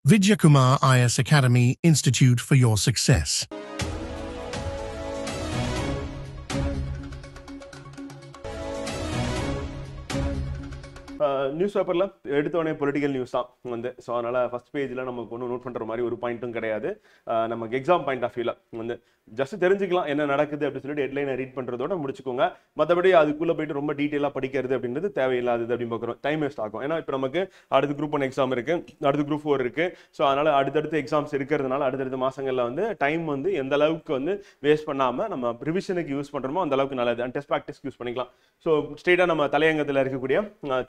Vidyakumar IS Academy Institute for your success. News பேப்பரில் எடுத்தோடனே political news தான் வந்து. ஸோ அதனால் ஃபஸ்ட் பேஜில் நமக்கு ஒன்றும் நோட் பண்ணுற மாதிரி ஒரு பாயிண்ட்டும் கிடையாது. நமக்கு எக்ஸாம் பாயிண்ட் ஆஃப் வியூவில் வந்து ஜஸ்ட் தெரிஞ்சுக்கலாம் என்ன நடக்குது அப்படின்னு சொல்லிட்டு ஹெட்லைனை ரீட் பண்ணுறதோட முடிச்சுக்கோங்க. மற்றபடி அதுக்குள்ளே போயிட்டு ரொம்ப டீட்டெயிலாக படிக்கிறது அப்படின்றது தேவையில்லாதது அப்படின்னு பார்க்குறோம். டைம் வேஸ்ட் ஆகும். ஏன்னா இப்போ நமக்கு அடுத்து குரூப் 1 எக்ஸாம் இருக்குது, அடுத்து குரூப் 4 இருக்குது. ஸோ அதனால் அடுத்தடுத்து எக்ஸாம்ஸ் இருக்கிறதுனால அடுத்தடுத்த மாதங்களில் வந்து டைம் வந்து எந்த அளவுக்கு வந்து வேஸ்ட் பண்ணாமல் நம்ம ரிவிஷனுக்கு யூஸ் பண்ணுறோமோ அந்த அளவுக்கு நல்லது. அண்ட் டெஸ்ட் ப்ராக்டிஸ்க்கு யூஸ் பண்ணிக்கலாம். ஸோ ஸ்ட்ரெயிட்டாக நம்ம தலையங்கத்தில் இருக்கக்கூடிய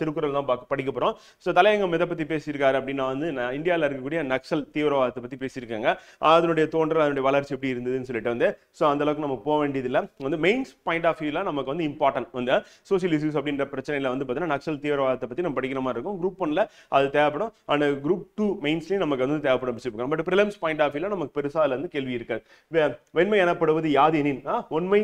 திருக்குறள் தான் படிக்க போகிறோம். ஸோ தலையங்கம் எதை பற்றி பேசியிருக்காரு அப்படின்னா வந்து இந்தியாவில் இருக்கக்கூடிய நக்சல் தீவிரவாதத்தை பற்றி பேசியிருக்காங்க. அதனுடைய தோன்றல், அதனுடைய வளர்ச்சி எப்படி இருந்ததுன்னு சொல்லிட்டு வந்து ஸோ அந்த அளவுக்கு நம்ம போக வேண்டியதில்லை. வந்து மெயின்ஸ் பாயிண்ட் ஆஃப் வியூவில் நமக்கு வந்து இம்பார்ட்டன்ட் வந்து சோசியல் இஷ்யூஸ் அப்படின்ற பிரச்சனையில் வந்து பார்த்தீங்கன்னா நக்சல் தீவிரவாதத்தை பற்றி நம்ம படிக்கிற மாதிரி இருக்கும். குரூப் 1ல அது தேவைப்படும். அண்ட் குரூப் 2 மெயின்ஸ்லையும் நமக்கு வந்து தேவைப்படும். பட் ப்ரிலிம்ஸ் பாயிண்ட் ஆஃப் வியூவில் நமக்கு பெருசாக அதில் வந்து கேள்வி இருக்காது. வெண்மை எனப்படுவது யாது எனின் உண்மை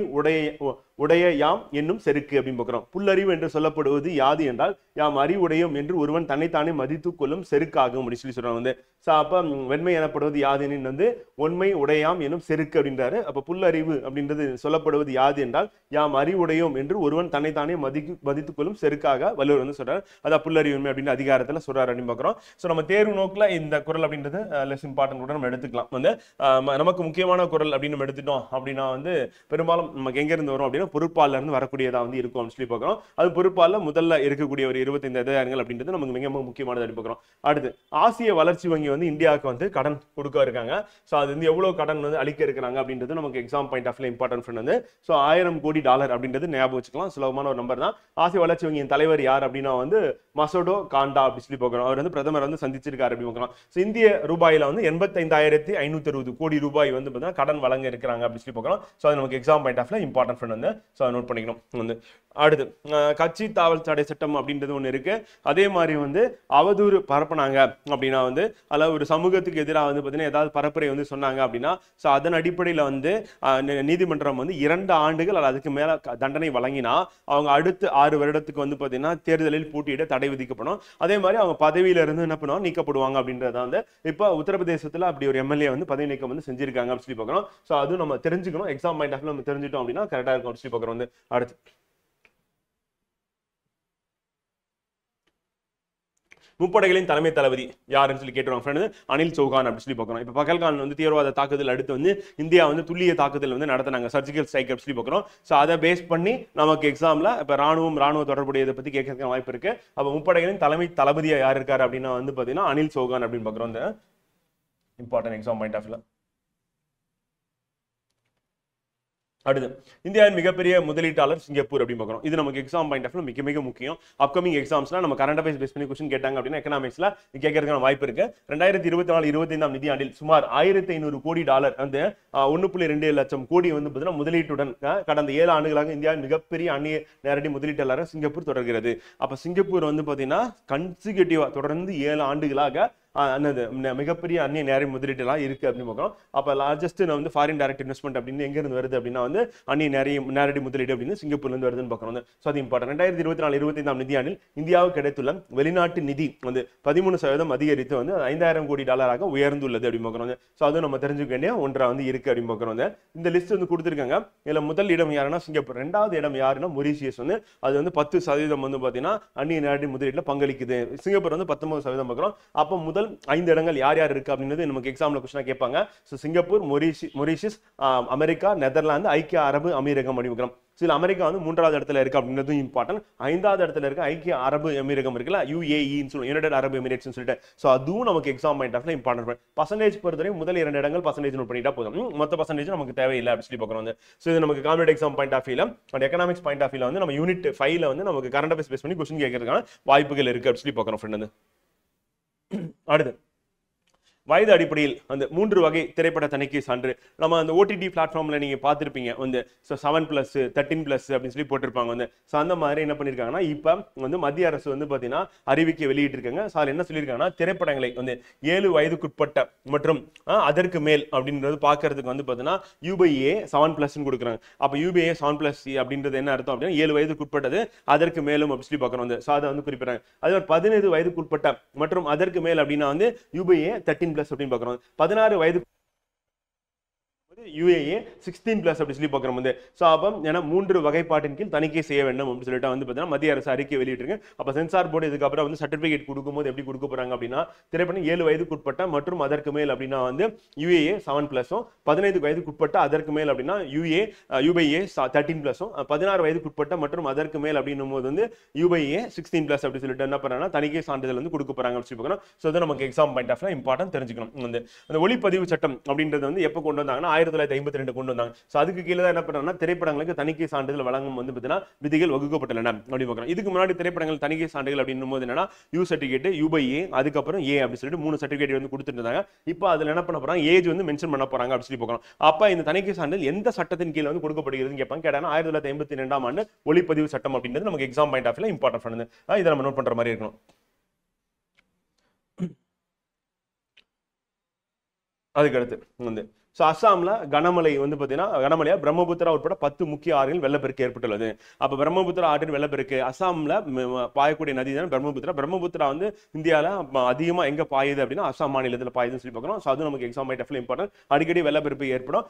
உடைய யாம் என்னும் செருக்கு அப்படின்னு பார்க்குறோம். புல்லறிவு என்று சொல்லப்படுவது யாது என்றால் யாம் அறிவுடையும் என்று ஒருவன் தன்னைத்தானே மதித்து கொள்ளும் செருக்காகும் அப்படின்னு சொல்லி சொல்றாங்க வந்து. அப்ப வெண்மை எனப்படுவது யாது எனின் வந்து உண்மை உடையாம் என்னும் செருக்கு அப்படின்றாரு. அப்ப புல்லறிவு அப்படின்றது சொல்லப்படுவது யாது என்றால் யாம் அறிவுடையோம் என்று ஒருவன் தன்னைத்தானே மதித்துக் கொள்ளும் செருக்காக வள்ளுவர் வந்து சொல்றாரு. அதான் புல்லறிவுமை அப்படின்னு அதிகாரத்துல சொல்றாரு அப்படின்னு பார்க்குறோம். ஸோ நம்ம தேர்வு நோக்கில் இந்த குறள் அப்படின்றது லெஸ் இம்பார்ட்டன்ட் கூட நம்ம எடுத்துக்கலாம். வந்து நமக்கு முக்கியமான குறள் அப்படின்னு நம்ம எடுத்துட்டோம் அப்படின்னா வந்து பெரும்பாலும் நமக்கு எங்க இருந்து வரும் அப்படின்னா பொறுப்பாளர் இருந்து வரக்கூடியதா வந்து இருக்கும் அப்படின்னு சொல்லி பார்க்குறோம். அது பொறுப்பாளர் முதல்ல இருக்கக்கூடிய ஒரு 25 அதிகாரங்கள் அப்படின்றது நமக்கு மிக முக்கியமானது அப்படின்னு பார்க்குறோம். அடுத்து ஆசிய வளர்ச்சி வங்கி வந்து இந்தியாவுக்கு வந்து கடன் கொடுக்க இருக்காங்க. ஸோ அது வந்து எவ்வளவு கடன் வந்து அளிக்க இருக்கிறாங்க அப்படின்றது நமக்கு எக்ஸாம் பாயிண்ட் ஆஃப் இம்பார்ட்டன்ட் வந்து. ஸோ $1000 கோடி அப்படின்றது ஞாபகம் வச்சுக்கலாம். சுலபமான ஒரு நம்பர் தான். ஆசிய வளர்ச்சி வங்கியின் தலைவர் யார் அப்படின்னா வந்து மசோடோ காண்டா அப்படி சொல்லி பார்க்குறோம். அவர் வந்து பிரதமர் வந்து சந்திச்சிருக்காரு அப்படின்னு பார்க்குறோம். ஸோ இந்திய ரூபாயில வந்து 85,560 கோடி ரூபாய் வந்து பார்த்தீங்கன்னா கடன் வழங்க இருக்கிறாங்க அப்படின்னு சொல்லி பார்க்குறோம். ஸோ அது நமக்கு எக்ஸாம் பாயிண்ட் ஆஃப் இம்பார்ட்டன்ட் வந்து. ஸோ அதை நோட் பண்ணிக்கணும் வந்து. அடுத்து கட்சி தாவல் தடை சட்டம் அப்படின்றது ஒன்று இருக்கு. அதே மாதிரி வந்து அவதூறு பரப்புனாங்க அப்படின்னா வந்து அதில் ஒரு சமூகத்துக்கு எதிராக வந்து பார்த்தீங்கன்னா ஏதாவது பரப்புரை வந்து சொன்னாங்க அப்படின்னா ஸோ அதன் அடிப்படையில் வந்து நீதிமன்றம் வந்து 2 ஆண்டுகள் அல்லது அதுக்கு மேல தண்டனை வழங்கினா அவங்க அடுத்து 6 வருடத்துக்கு வந்து பார்த்தீங்கன்னா தேர்தலில் போட்டியிட தடை விதிக்கப்படும். அதே மாதிரி அவங்க பதவியில இருந்து என்ன பண்ணுவாங்க, நீக்கப்படுவாங்க அப்படின்றத வந்து இப்போ உத்தரப்பிரதேசத்தில் அப்படி ஒரு எம்எல்ஏ வந்து பதவி நீக்கம் வந்து செஞ்சிருக்காங்க அப்படின்னு சொல்லி பார்க்குறோம். ஸோ அதுவும் நம்ம தெரிஞ்சுக்கணும். எக்ஸாம் பாயிண்ட் ஆஃப் நம்ம தெரிஞ்சுட்டோம் அப்படின்னா கரெக்டாக இருக்கும் அப்படின்னு சொல்லி பார்க்குறோம் வந்து. அடுத்து முப்படைகளின் தலைமை தளபதி யாருன்னு சொல்லி கேட்டுருவாங்க. அனில் சௌஹான் அப்படின்னு சொல்லி பார்க்குறோம். இப்போ பகல்கான் வந்து தீவிரவாத தாக்குதல் அடுத்து வந்து இந்தியா வந்து துல்லிய தாக்குதல் வந்து நடத்தினாங்க, சர்ஜிக்கல் ஸ்ட்ரைக் அப்படின்னு சொல்லி பார்க்குறோம். ஸோ அதை பேஸ் பண்ணி நமக்கு எக்ஸாம்ல இப்போ ராணுவ தொடர்புடையதை பற்றி கேட்கறதுக்கு வாய்ப்பு இருக்கு. அப்போ முப்படைகளின் தலைமை தளபதியா யார் இருக்காரு அப்படின்னா வந்து பார்த்தீங்கன்னா அனில் சௌஹான் அப்படின்னு பார்க்குறோம். இந்த இம்பார்ட்டன்ட் எக்ஸாம் பாயிண்ட் ஆஃப்ல. அடுத்து இந்தியாவின் மிகப்பெரிய முதலீட்டாளர் சிங்கப்பூர் அப்படின்னு பார்க்குறோம். இது நமக்கு எக்ஸாம் பாயிண்ட் ஆஃப் மிக முக்கியம். அப்கமிங் எக்ஸாம்ஸ்லாம் நம்ம கரண்ட் அஃபேர்ஸ் பேஸ் பண்ணி கொஸ்டின் கேட்டாங்க அப்படின்னா எக்கனாமிக்ஸ்ல கேட்கறதுக்கான வாய்ப்பு இருக்கு. 2024-25 நிதியாண்டில் சுமார் $1,500 கோடி வந்து 1.2 லட்சம் கோடி வந்து பார்த்தீங்கன்னா முதலீட்டுடன் கடந்த 7 ஆண்டுகளாக இந்தியாவின் மிகப்பெரிய அந்நிய நேரடி முதலீட்டாளராக சிங்கப்பூர் தொடர்கிறது. அப்ப சிங்கப்பூர் வந்து பார்த்தீங்கன்னா கன்சிக்யூட்டிவா தொடர்ந்து 7 ஆண்டுகளாக மிகப்பெரிய அந்நிய நேரடி முதலீடுலாம் இருக்கு அப்படின்னு பார்க்குறோம். அப்போ லார்ஜஸ்ட் வந்து ஃபாரின் டைரக்ட் இன்வெஸ்ட்மெண்ட் அப்படின்னு எங்க இருந்து வருது அப்படின்னா வந்து அந்நிய நேரடி முதலீடு அப்படின்னு சிங்கப்பூர்ல இருந்து வருதுன்னு பார்க்குறோம். ஸோ அது இம்பார்ட்டன்ட். 2024-25 நிதியாண்டில் இந்தியாவுக்கு கிடைத்துள்ள வெளிநாட்டு நிதி வந்து 13% அதிகரித்து வந்து $5,000 கோடி உயர்ந்துள்ளது அப்படின்னு பார்க்குறோம். ஸோ அதுவும் நம்ம தெரிஞ்சுக்க வேண்டிய ஒன்றா வந்து இருக்கு அப்படின்னு பார்க்குறோம். இந்த லிஸ்ட் வந்து கொடுத்துருக்காங்க. இதுல முதல் இடம் யாருன்னா சிங்கப்பூர், 2வது இடம் யாருன்னா மொரீஷியஸ் வந்து அது வந்து 10% வந்து பார்த்தீங்கன்னா அந்நிய நேரடி முதலீட்டுல பங்களிக்குது. சிங்கப்பூர் வந்து 19% பார்க்குறோம். அப்போ முதல் 5 இடங்கள் யார் யார் இருக்கு அப்படின்றது நமக்கு எக்ஸாம்ல क्वेश्चन கேட்பாங்க. So Singapore, Mauritius, America, Netherlands, ஐக்கிய அரபு அமீரகம் அப்படிங்கறோம். சில அமெரிக்கா வந்து 3வது இடத்துல இருக்கு அப்படின்றது இம்பார்ட்டன்ட். 5வது இடத்துல இருக்க ஐக்கிய அரபு அமீரகம் இருக்குல்ல, UAE ன்னு சொல்லுவோம், யுனைடெட் அரபு எமிரேட்ஸ் னு சொல்லிட்டு. சோ அதுவும் நமக்கு எக்ஸாம் பாயிண்ட் ஆஃப்ல இம்பார்ட்டன்ட். பர்சன்டேஜ் பொறுத்தவரை முதல் 2 இடங்கள் பர்சன்டேஜ் நோட் பண்ணிட்டா போதும். மொத்த பர்சன்டேஜ் நமக்கு தேவையில்லை அப்படி சொல்லி பார்க்கறோம். சோ இது நமக்கு காம்படிட்டிவ் எக்ஸாம் பாயிண்ட் ஆஃப் வியூல அண்ட் எகனாமிக்ஸ் பாயிண்ட் ஆஃப் வியூல வந்து நம்ம யூனிட் 5ல வந்து நமக்கு கரண்ட் அஃபேர்ஸ் பேஸ் பண்ணி क्वेश्चन கேட்கறதுக்கான வாய்ப்புகள் இருக்கு அப்படி சொல்லி பார்க்கறோம் ஃப்ரெண்ட். அடுத்து வயது அடிப்படையில் அந்த 3 வகை திரைப்பட தணிக்கை சான்று நம்ம அந்த ஓடிடி பிளாட்ஃபார்ம்ல நீங்க பார்த்திருப்பீங்க வந்து 7+, 13+ அப்படின்னு சொல்லி போட்டிருப்பாங்க வந்து. ஸோ அந்த மாதிரி என்ன பண்ணிருக்காங்கன்னா இப்ப வந்து மத்திய அரசு வந்து பாத்தீங்கன்னா அறிவிக்கை வெளியிட்டிருக்காங்க. ஸோ அதில் என்ன சொல்லியிருக்காங்கன்னா திரைப்படங்களை வந்து 7 வயதுக்குட்பட்ட மற்றும் அதற்கு மேல் அப்படின்றது பார்க்கறதுக்கு வந்து பாத்தீங்கன்னா UBA 7+ கொடுக்குறாங்க. அப்ப UBA 7+C அப்படின்றது என்ன அர்த்தம் அப்படின்னா 7 வயதுக்குட்பட்டது அதற்கு மேலும் அப்படி சொல்லி பார்க்கணும் வந்து. ஸோ அதை வந்து குறிப்பிடுறாங்க. அதே 17 வயதுக்குட்பட்ட மற்றும் அதற்கு மேல் அப்படின்னா வந்து UBA 13+ அப்படின்னு பார்க்கிறோம். 16 வயது UAA 16+ அப்படி சொல்லி பார்க்கிறோம் வந்து. சோ அப்ப ஏன்னா 3 வகைப்பாட்டின் கீழ் தணிக்கை செய்ய வேண்டும் அப்படி சொல்லிட்டு வந்து பார்த்தீங்கன்னா மத்திய அரசு அறிக்கை வெளியிட்டிருக்கு. அப்ப சென்சார் போர்டு இதுக்கு அப்புறம் வந்து சர்டிபிகேட் கொடுக்கும்போது எப்படி கொடுக்க போறாங்க அப்படின்னா திரைப்படம் 7 வயதுக்குட்பட்ட மற்றும் அதற்கு மேல் அப்படின்னா வந்து UAA 7+, 15 வயதுக்குட்பட்ட அதற்கு மேல் அப்படின்னா UBA 13+, 16 வயதுக்குட்பட்ட மற்றும் அதற்கு மேல் அப்படின்னும் போது வந்து UBA 16+ அப்படி சொல்லிட்டு என்ன பண்றாங்கன்னா தணிக்கை சான்றிதழ் வந்து கொடுக்க போறாங்க அப்படி சொல்லி பார்க்கணும். சோ இது நமக்கு எக்ஸாம் பாயிண்ட் ஆஃப் இம்பார்ட்டன்ட் தெரிஞ்சுக்கணும். வந்து அந்த ஒளிப்பதிவு சட்டம் அப்படின்றது வந்து எப்ப கொண்டு வந்தாங்கன்னா 1952 கொண்டு வந்தாங்க. சோ அதுக்கு கீழ தான் என்ன பண்றாங்கன்னா திரைப்படங்களுக்கு தணிக்கை சான்றிதழ் வழங்கும் வந்து பார்த்தீங்கன்னா விதிகள் வகுக்கப்பட்டுள்ளன அப்படி பார்க்கறோம். இதுக்கு முன்னாடி திரைப்படங்கள் தணிக்கை சான்றிதழ் அப்படின்னும் போது என்னன்னா U சர்டிபிகேட், UBA, அதுக்கப்புறம் A அப்படி சொல்லிட்டு 3 சர்டிபிகேட் வந்து கொடுத்துட்டு இருந்தாங்க. இப்போ அதுல என்ன பண்ண போறாங்க ஏஜ் வந்து மென்ஷன் பண்ண போறாங்க அப்படி சொல்லி பார்க்கணும். அப்ப இந்த தணிக்கை சான்றிதழ் எந்த சட்டத்தின் கீழ வந்து கொடுக்கப்படுகிறதுன்னு கேட்பாங்க. கேட்டாங்கன்னா 1952ஆம் ஆண்டு ஒளிப்பதிவு சட்டம் அப்படின்றது நமக்கு எக்ஸாம் பாயிண்ட் ஆஃப் இம்பார்ட்டன்ட் பண்ணுது. இதை நம்ம நோட் பண்ற மாதிரி இருக்கணும். அதுக்கு அடுத்து வந்து அஸ்ஸாம்ல கனமழை வந்து பாத்தீங்கன்னா கனமழையா பிரம்மபுத்திரா உட்பட 10 முக்கிய ஆறுகள் வெள்ளப்பெருக்கு ஏற்பட்டுள்ளது. அப்ப பிரம்மபுத்திரா ஆற்றின் வெள்ளப்பெருக்கு அஸ்ஸாம்ல பாயக்கூடிய நதி தான் பிரம்மபுத்திரா. பிரம்மபுத்திரா வந்து இந்தியால அதிகமா எங்க பாயுது அப்படின்னா அஸ்ஸாம் மாநிலத்தில் பாயுதுன்னு சொல்லி பார்க்கணும். அது நமக்கு எக்ஸாம் பாயிண்ட் ஆஃப் இம்பார்ட்டன்ட். அடிக்கடி வெள்ளப்பெருக்கு ஏற்படும்.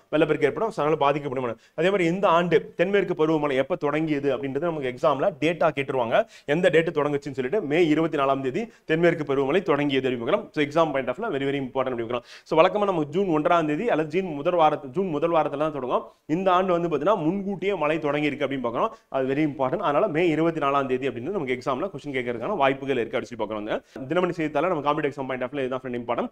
அதனால பாதிக்கப்படும். அதே மாதிரி இந்த ஆண்டு தென்மேற்கு பருவமழை எப்ப தொடங்கியது அப்படின்றது நமக்கு எக்ஸாம்ல டேட்டா கேட்டுருவாங்க. எந்த டேட் தொடங்குச்சுன்னு சொல்லிட்டு மே 24ஆம் தேதி தென்மேற்கு பருவமழை தொடங்கியது அப்படிங்கிறோம். Exam point of very very important அப்படிங்கிறோம். வழக்கமா நமக்கு ஜூன் 1ஆம் தேதி அல்லது ஜூன் முதல் வாரத்துல தான் தொடங்கும். இந்த ஆண்டு வந்து பாத்தீங்கன்னா முன்கூட்டியே மழை தொடங்கி இருக்கு அப்படின்னு பார்க்கணும். அது வெரி இம்பார்ட்டன்ட். அதனால மே 24ஆம் தேதி அப்படின்னு நமக்கு எக்ஸாம்ல क्वेश्चन கேட்கறதுக்கான வாய்ப்புகள் இருக்கு அப்படி சொல்லி பார்க்கணும். தினமணி செய்தித்தாள நம்ம காம்படிட்டிவ் எக்ஸாம் பாயிண்ட் ஆஃப் இதுதான் இம்பார்ட்டன்ட்.